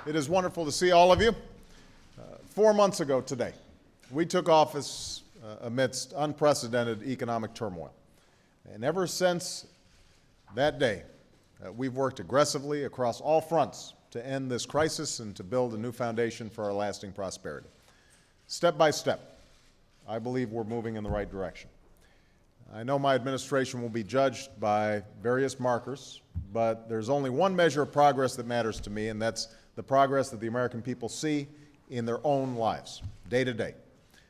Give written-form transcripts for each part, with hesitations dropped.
It is wonderful to see all of you. 4 months ago today, we took office amidst unprecedented economic turmoil. And ever since that day, we've worked aggressively across all fronts to end this crisis and to build a new foundation for our lasting prosperity. Step by step, I believe we're moving in the right direction. I know my administration will be judged by various markers, but there's only one measure of progress that matters to me, and that's the progress that the American people see in their own lives, day to day.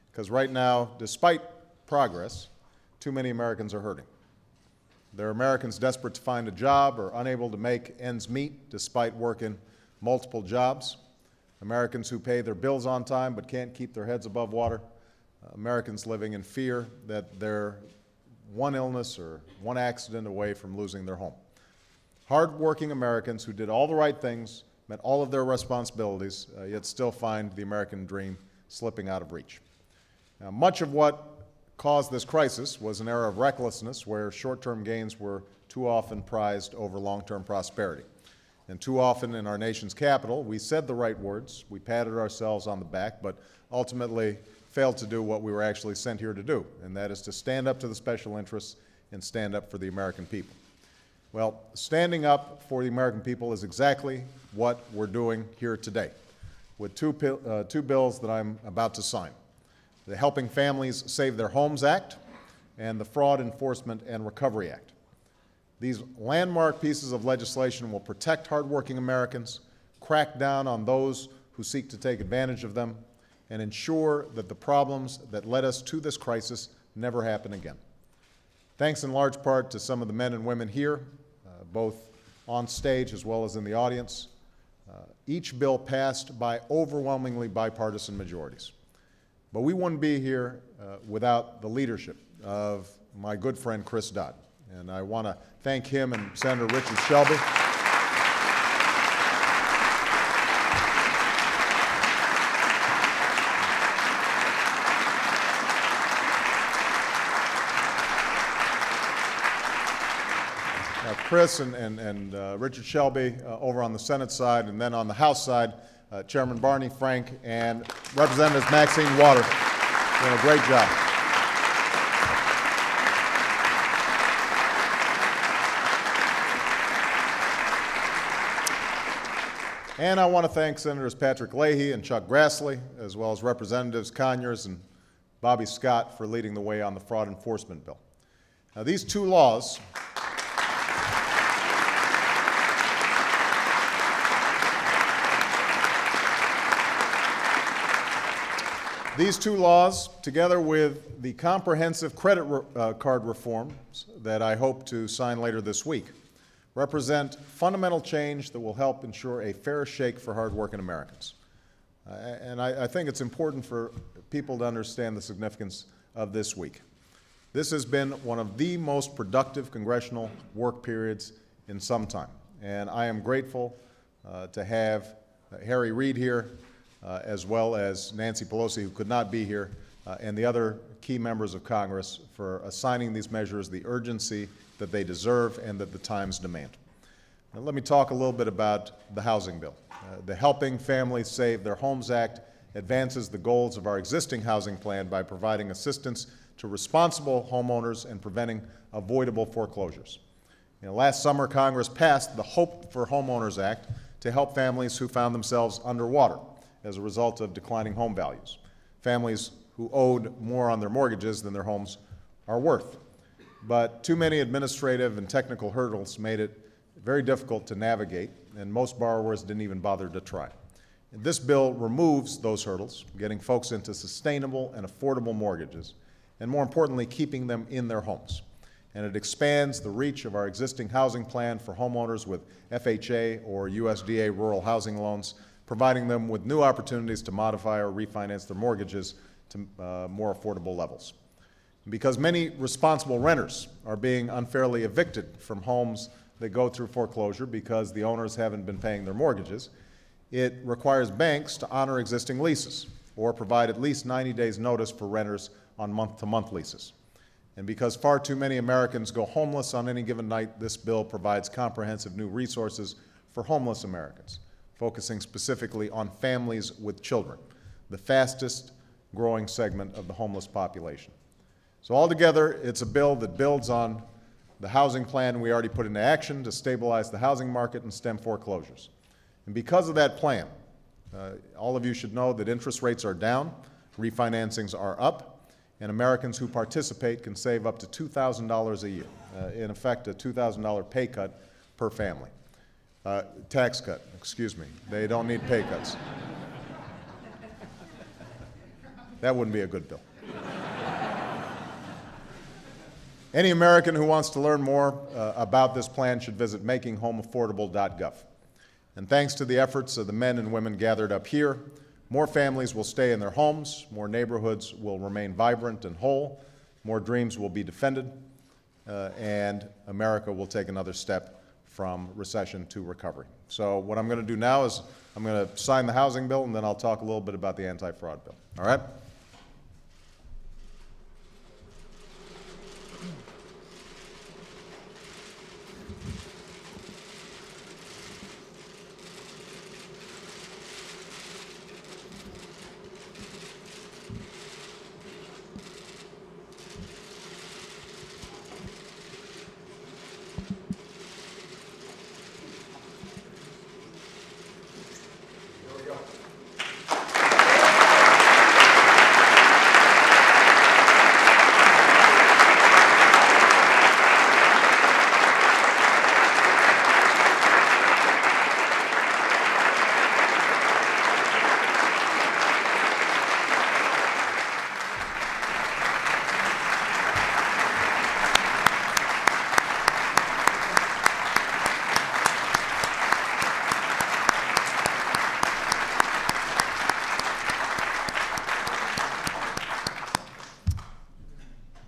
Because right now, despite progress, too many Americans are hurting. There are Americans desperate to find a job or unable to make ends meet despite working multiple jobs. Americans who pay their bills on time but can't keep their heads above water. Americans living in fear that they're one illness or one accident away from losing their home. Hard-working Americans who did all the right things, met all of their responsibilities, yet still find the American dream slipping out of reach. Now, much of what caused this crisis was an era of recklessness where short-term gains were too often prized over long-term prosperity. And too often in our nation's capital, we said the right words, we patted ourselves on the back, but ultimately failed to do what we were actually sent here to do, and that is to stand up to the special interests and stand up for the American people. Well, standing up for the American people is exactly what we're doing here today with two bills that I'm about to sign: the Helping Families Save Their Homes Act and the Fraud Enforcement and Recovery Act. These landmark pieces of legislation will protect hardworking Americans, crack down on those who seek to take advantage of them, and ensure that the problems that led us to this crisis never happen again. Thanks in large part to some of the men and women here, both on stage as well as in the audience. Each bill passed by overwhelmingly bipartisan majorities. But we wouldn't be here without the leadership of my good friend Chris Dodd. And I want to thank him and Senator Richard Shelby. Chris and Richard Shelby over on the Senate side, and then on the House side, Chairman Barney Frank and Representative Maxine Waters doing a great job. And I want to thank Senators Patrick Leahy and Chuck Grassley, as well as Representatives Conyers and Bobby Scott for leading the way on the fraud enforcement bill. Now, these two laws together with the comprehensive credit card reforms that I hope to sign later this week, represent fundamental change that will help ensure a fair shake for hardworking Americans. And I think it's important for people to understand the significance of this week. This has been one of the most productive congressional work periods in some time. And I am grateful to have Harry Reid here, as well as Nancy Pelosi, who could not be here, and the other key members of Congress for assigning these measures the urgency that they deserve and that the times demand. Now, let me talk a little bit about the housing bill. The Helping Families Save Their Homes Act advances the goals of our existing housing plan by providing assistance to responsible homeowners and preventing avoidable foreclosures. Last summer, Congress passed the Hope for Homeowners Act to help families who found themselves underwater as a result of declining home values, families who owed more on their mortgages than their homes are worth. But too many administrative and technical hurdles made it very difficult to navigate, and most borrowers didn't even bother to try. And this bill removes those hurdles, getting folks into sustainable and affordable mortgages, and more importantly, keeping them in their homes. And it expands the reach of our existing housing plan for homeowners with FHA or USDA rural housing loans, providing them with new opportunities to modify or refinance their mortgages to more affordable levels. Because many responsible renters are being unfairly evicted from homes that go through foreclosure because the owners haven't been paying their mortgages, it requires banks to honor existing leases or provide at least 90 days notice for renters on month-to-month leases. And because far too many Americans go homeless on any given night, this bill provides comprehensive new resources for homeless Americans, focusing specifically on families with children, the fastest growing segment of the homeless population. So altogether, it's a bill that builds on the housing plan we already put into action to stabilize the housing market and stem foreclosures. And because of that plan, all of you should know that interest rates are down, refinancings are up, and Americans who participate can save up to $2,000 a year. In effect, a $2,000 pay cut per family. Tax cut, excuse me. They don't need pay cuts. That wouldn't be a good bill. Any American who wants to learn more about this plan should visit makinghomeaffordable.gov. And thanks to the efforts of the men and women gathered up here, more families will stay in their homes, more neighborhoods will remain vibrant and whole, more dreams will be defended, and America will take another step from recession to recovery. So what I'm going to do now is I'm going to sign the housing bill, and then I'll talk a little bit about the anti-fraud bill. All right?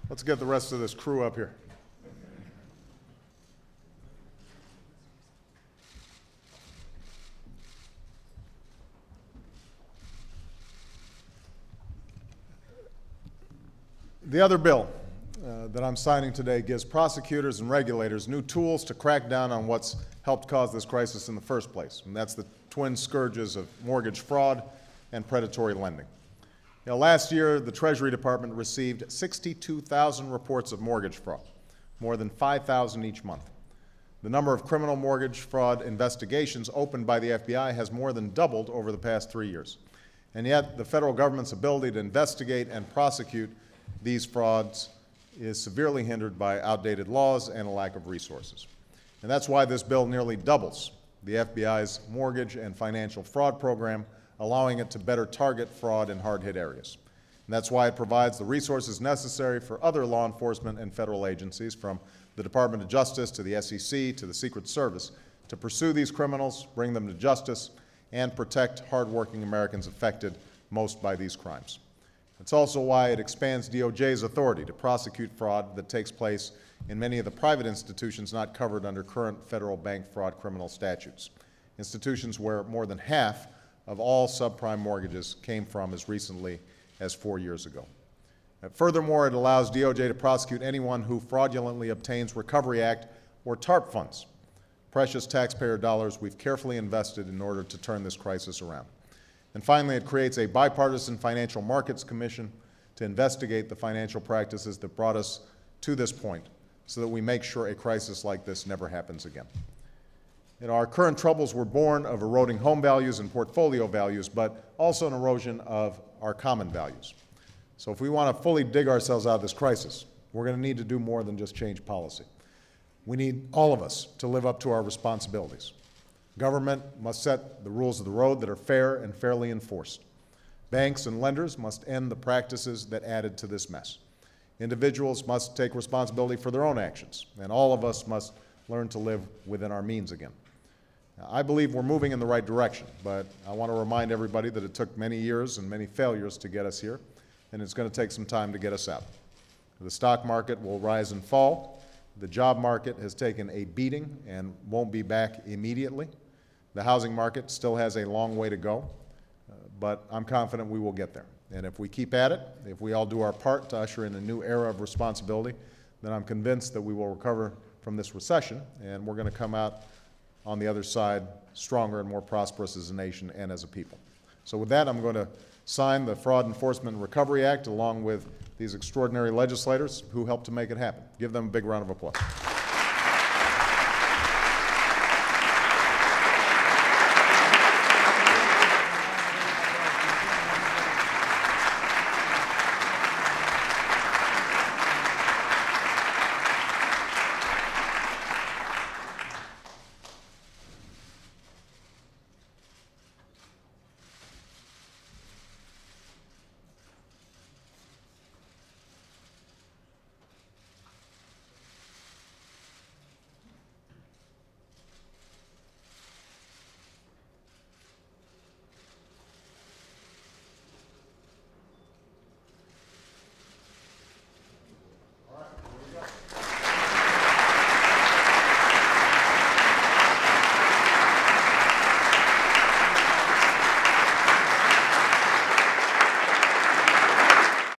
Let's get the rest of this crew up here. The other bill that I'm signing today gives prosecutors and regulators new tools to crack down on what's helped cause this crisis in the first place, and that's the twin scourges of mortgage fraud and predatory lending. Last year, the Treasury Department received 62,000 reports of mortgage fraud, more than 5,000 each month. The number of criminal mortgage fraud investigations opened by the FBI has more than doubled over the past 3 years. And yet, the federal government's ability to investigate and prosecute these frauds is severely hindered by outdated laws and a lack of resources. And that's why this bill nearly doubles the FBI's mortgage and financial fraud program, allowing it to better target fraud in hard-hit areas. And that's why it provides the resources necessary for other law enforcement and federal agencies, from the Department of Justice to the SEC to the Secret Service, to pursue these criminals, bring them to justice, and protect hardworking Americans affected most by these crimes. It's also why it expands DOJ's authority to prosecute fraud that takes place in many of the private institutions not covered under current federal bank fraud criminal statutes, institutions where more than half of all subprime mortgages came from as recently as 4 years ago. Furthermore, it allows DOJ to prosecute anyone who fraudulently obtains Recovery Act or TARP funds, precious taxpayer dollars we've carefully invested in order to turn this crisis around. And finally, it creates a bipartisan Financial Markets Commission to investigate the financial practices that brought us to this point so that we make sure a crisis like this never happens again. Our current troubles were born of eroding home values and portfolio values, but also an erosion of our common values. So if we want to fully dig ourselves out of this crisis, we're going to need to do more than just change policy. We need all of us to live up to our responsibilities. Government must set the rules of the road that are fair and fairly enforced. Banks and lenders must end the practices that added to this mess. Individuals must take responsibility for their own actions, and all of us must learn to live within our means again. Now, I believe we're moving in the right direction, but I want to remind everybody that it took many years and many failures to get us here, and it's going to take some time to get us out. The stock market will rise and fall. The job market has taken a beating and won't be back immediately. The housing market still has a long way to go, but I'm confident we will get there. And if we keep at it, if we all do our part to usher in a new era of responsibility, then I'm convinced that we will recover from this recession, and we're going to come out on the other side stronger and more prosperous as a nation and as a people. So with that, I'm going to sign the Fraud Enforcement and Recovery Act along with these extraordinary legislators who helped to make it happen. Give them a big round of applause.